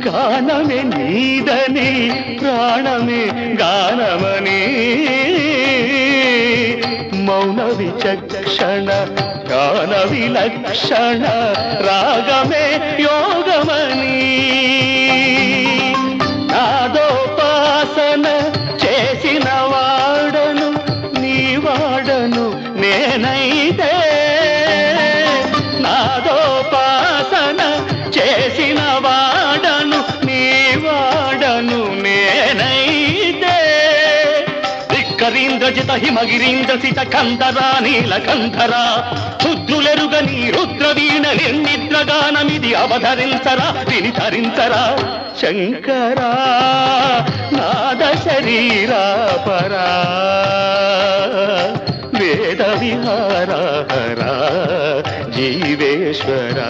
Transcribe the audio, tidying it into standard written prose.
గానమే నీదని ప్రాణమే గానమని మౌన విచక్షణ గాన విలక్షణ రాగమే యోగమని నాదోపాసన చేసిన వాడను నీ వాడను నేనైతే నాదోపాసన చేసిన వాడను నీ వాడను నేనైతే ధిక్కరీంద్రజిత హిమగిరీంద్రసిత కంధరా నీలకంధరా రుద్రులెరుగని రుద్రవీణ నిర్నిద్రగానమిది అవధరించరా విని ధరించరా శంకరా నాద శరీరా పరా వేద విహార జీవేశ్వరా